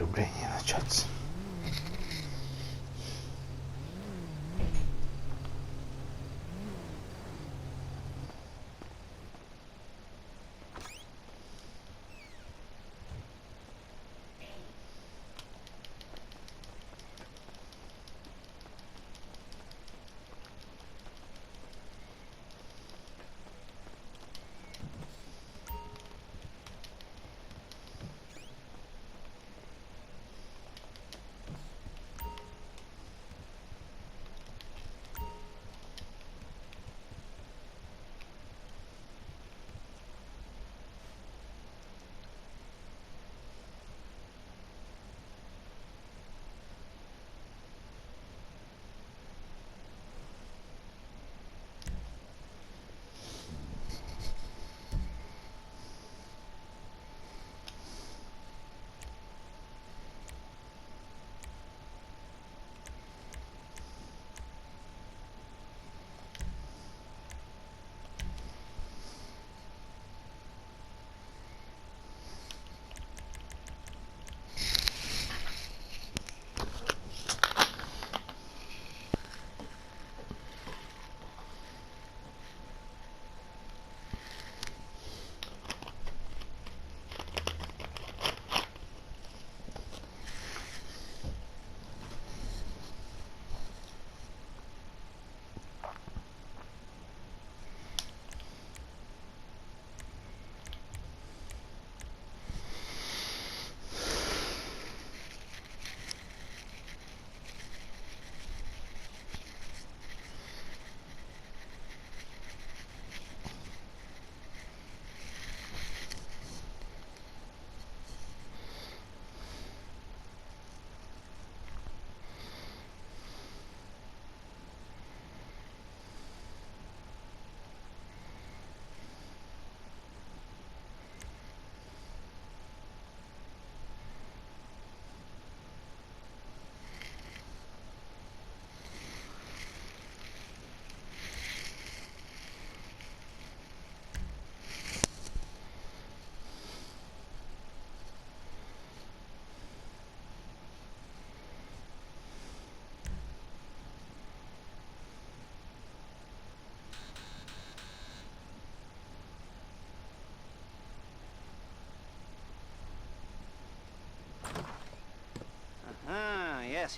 Любрение начаться.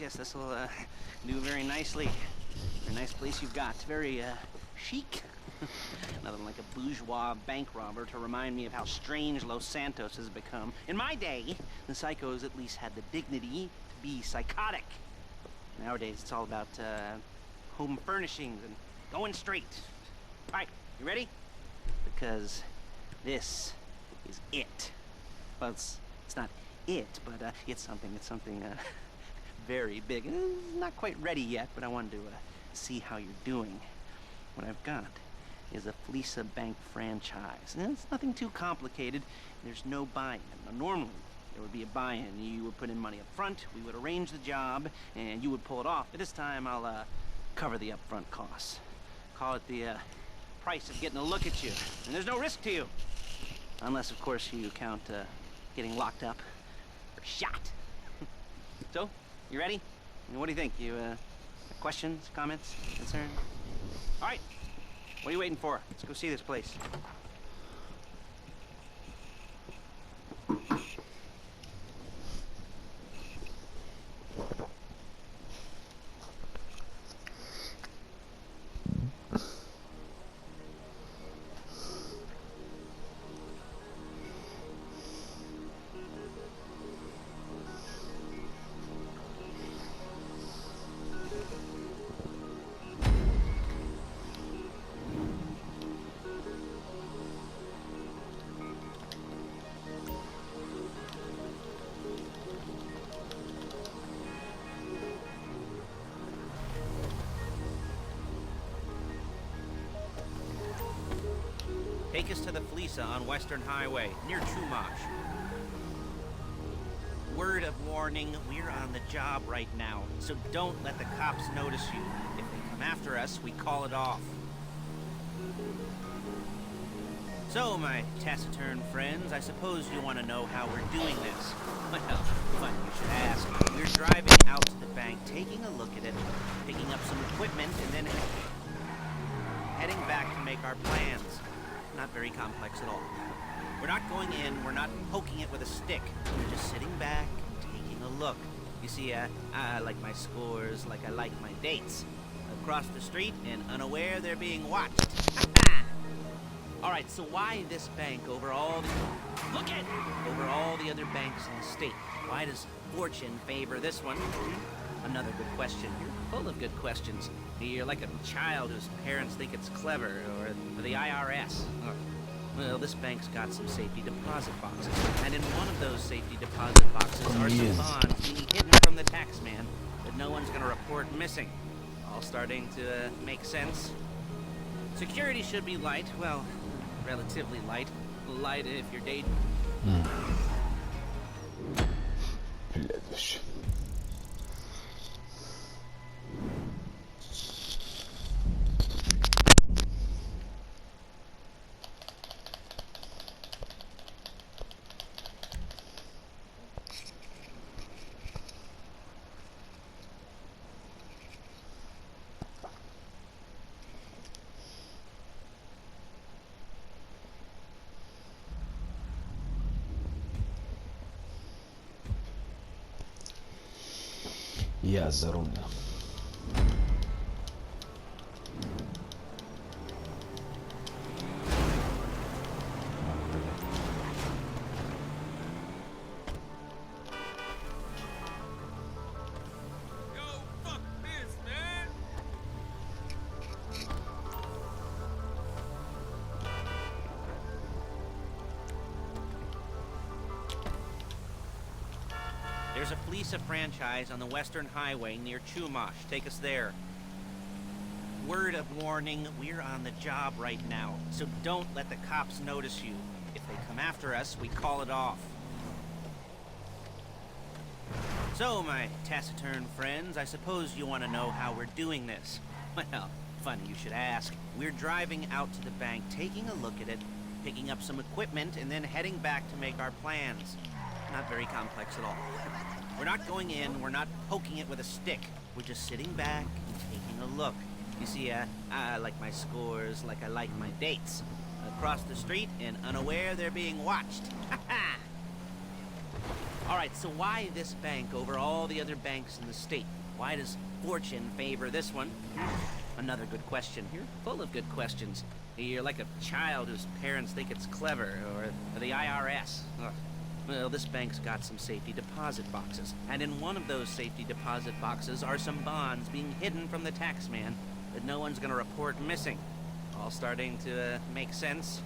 Yes, this will do very nicely. Very nice place you've got. Very chic. Nothing like a bourgeois bank robber to remind me of how strange Los Santos has become. In my day, the psychos at least had the dignity to be psychotic. Nowadays, it's all about home furnishings and going straight. All right, you ready? Because this is it. Well, it's not it, but it's something very big. Not quite ready yet, but I wanted to see how you're doing. What I've got is a Fleesa Bank franchise. And it's nothing too complicated. There's no buy-in. Now, normally, there would be a buy-in. You would put in money up front, we would arrange the job, and you would pull it off. But this time, I'll cover the upfront costs. Call it the price of getting a look at you. And there's no risk to you. Unless, of course, you count getting locked up or shot. So, you ready? What do you think? You questions, comments, concerns? All right. What are you waiting for? Let's go see this place. Take us to the Fleesa on Western Highway, near Chumash. Word of warning, we're on the job right now, so don't let the cops notice you. If they come after us, we call it off. So, my taciturn friends, I suppose you want to know how we're doing this. Well, funny you should ask. We're driving out to the bank, taking a look at it, picking up some equipment, and then heading back to make our plans. Not very complex at all. We're not going in, we're not poking it with a stick. We're just sitting back and taking a look. You see, I like my scores like I like my dates. Across the street and unaware they're being watched. Alright, so why this bank over all the... Look it! Over all the other banks in the state? Why does fortune favor this one? Another good question. You're full of good questions. You're like a child whose parents think it's clever, or the IRS. Well, this bank's got some safety deposit boxes, and in one of those safety deposit boxes are some bonds being hidden from the tax man that no one's gonna report missing. All starting to make sense. Security should be light, well, relatively light. Light if you're day... Я за рулем. There's a Fleece franchise on the Western Highway near Chumash. Take us there. Word of warning, we're on the job right now, so don't let the cops notice you. If they come after us, we call it off. So, my taciturn friends, I suppose you want to know how we're doing this. Well, funny you should ask. We're driving out to the bank, taking a look at it, picking up some equipment, and then heading back to make our plans. Not very complex at all. We're not going in, we're not poking it with a stick. We're just sitting back and taking a look. You see, I like my scores like I like my dates. Across the street and unaware they're being watched. Alright, so why this bank over all the other banks in the state? Why does fortune favor this one? Another good question. You're full of good questions. You're like a child whose parents think it's clever, or the IRS. Well, this bank's got some safety deposit boxes, and in one of those safety deposit boxes are some bonds being hidden from the tax man that no one's gonna report missing. All starting to make sense.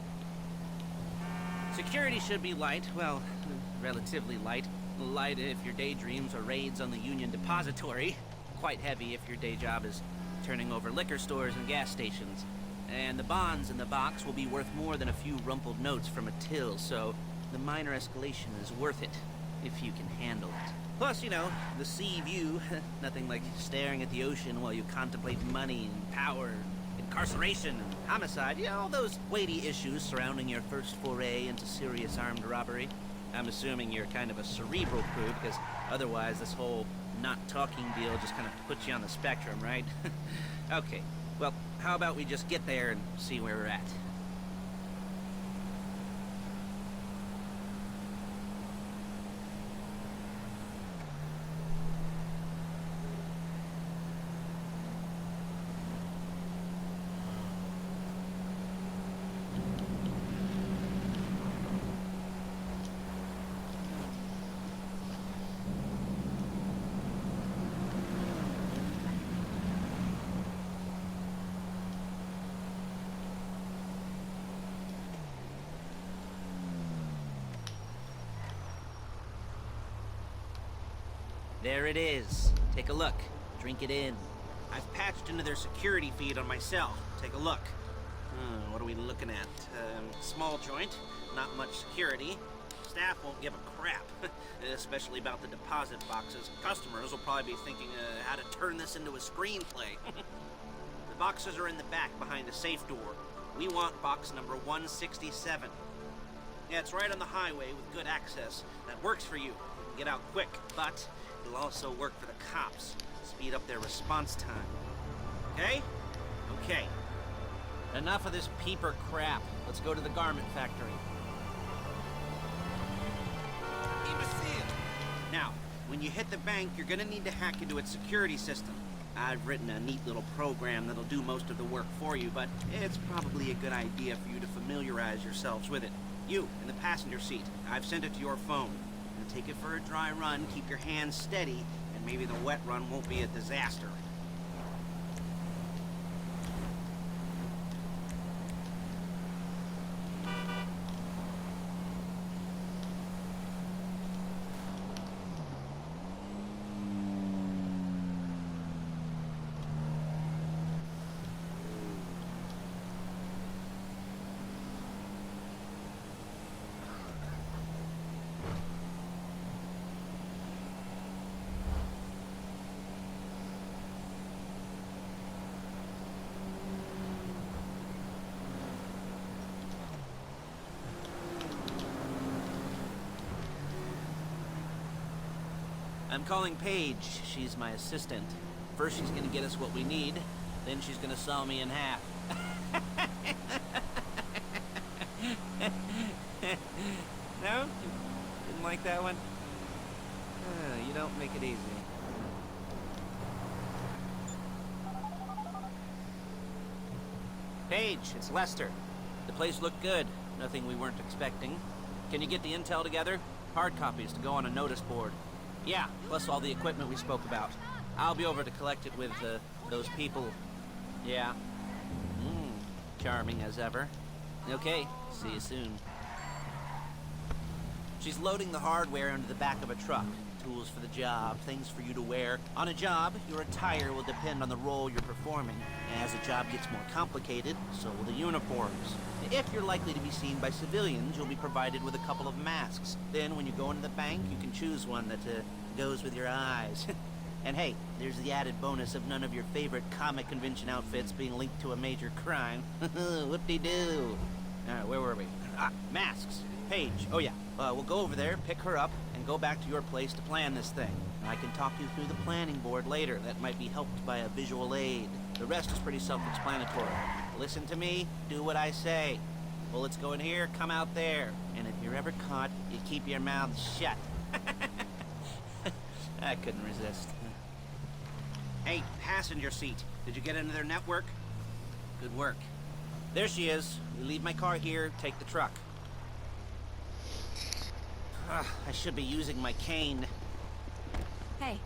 Security should be light, well, relatively light. Light if your daydreams are raids on the Union Depository. Quite heavy if your day job is turning over liquor stores and gas stations. And the bonds in the box will be worth more than a few rumpled notes from a till, so the minor escalation is worth it, if you can handle it. Plus, you know, the sea view, nothing like staring at the ocean while you contemplate money and power, incarceration and homicide, all those weighty issues surrounding your first foray into serious armed robbery. I'm assuming you're kind of a cerebral crew, because otherwise this whole not talking deal just kind of puts you on the spectrum, right? Okay, well, how about we just get there and see where we're at? There it is. Take a look. Drink it in. I've patched into their security feed on myself. Take a look. What are we looking at? Small joint, not much security. Staff won't give a crap, especially about the deposit boxes. Customers will probably be thinking how to turn this into a screenplay. The boxes are in the back behind a safe door. We want box number 167. Yeah, it's right on the highway with good access. That works for you. You can get out quick, but it'll also work for the cops. Speed up their response time. Okay? Okay. Enough of this peeper crap. Let's go to the garment factory. Now, when you hit the bank, you're gonna need to hack into its security system. I've written a neat little program that'll do most of the work for you, but it's probably a good idea for you to familiarize yourselves with it. You, in the passenger seat, I've sent it to your phone. And take it for a dry run, keep your hands steady, and maybe the wet run won't be a disaster. I'm calling Paige. She's my assistant. First she's gonna get us what we need, then she's gonna saw me in half. No? Didn't like that one? You don't make it easy. Paige, it's Lester. The place looked good. Nothing we weren't expecting. Can you get the intel together? Hard copies to go on a notice board. Yeah, plus all the equipment we spoke about. I'll be over to collect it with, those people. Yeah. Charming as ever. Okay, see you soon. She's loading the hardware into the back of a truck. Tools for the job, things for you to wear. On a job, your attire will depend on the role you're performing. As the job gets more complicated, so will the uniforms. If you're likely to be seen by civilians, you'll be provided with a couple of masks. Then when you go into the bank, you can choose one that goes with your eyes. And hey, there's the added bonus of none of your favorite comic convention outfits being linked to a major crime. Whoop-de-doo. Where were we? Masks. Paige. Oh yeah. We'll go over there, pick her up, and go back to your place to plan this thing. I can talk you through the planning board later. That might be helped by a visual aid. The rest is pretty self-explanatory. Listen to me, do what I say. Bullets go in here, come out there. And if you're ever caught, you keep your mouth shut. I couldn't resist. Hey, passenger seat. Did you get into their network? Good work. There she is. You leave my car here, take the truck. I should be using my cane. Hey.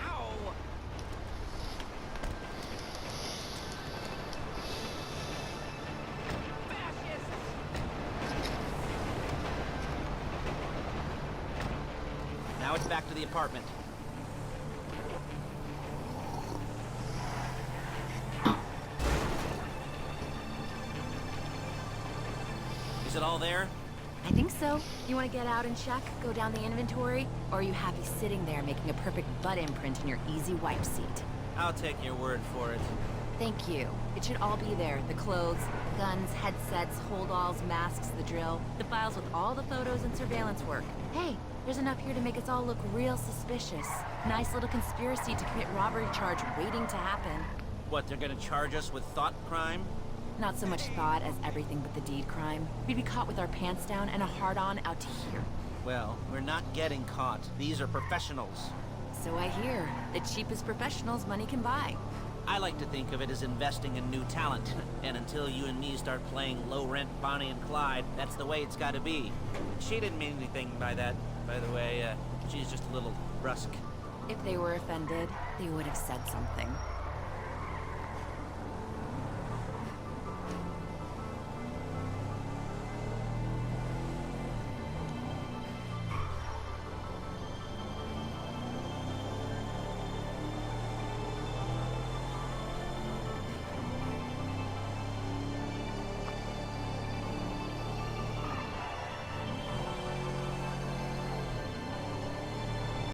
Ow! Now it's back to the apartment. Is it all there? I think so. You want to get out and check, go down the inventory, or are you happy sitting there making a perfect butt imprint in your easy wipe seat? I'll take your word for it. Thank you. It should all be there. The clothes, guns, headsets, hold-alls, masks, the drill, the files with all the photos and surveillance work. Hey, there's enough here to make us all look real suspicious. Nice little conspiracy to commit robbery charge waiting to happen. What, they're gonna charge us with thought crime? Not so much thought as everything but the deed crime. We'd be caught with our pants down and a hard-on out to here. Well, we're not getting caught. These are professionals. So I hear. The cheapest professionals money can buy. I like to think of it as investing in new talent. And until you and me start playing low-rent Bonnie and Clyde, that's the way it's gotta be. She didn't mean anything by that, by the way. She's just a little brusque. If they were offended, they would have said something.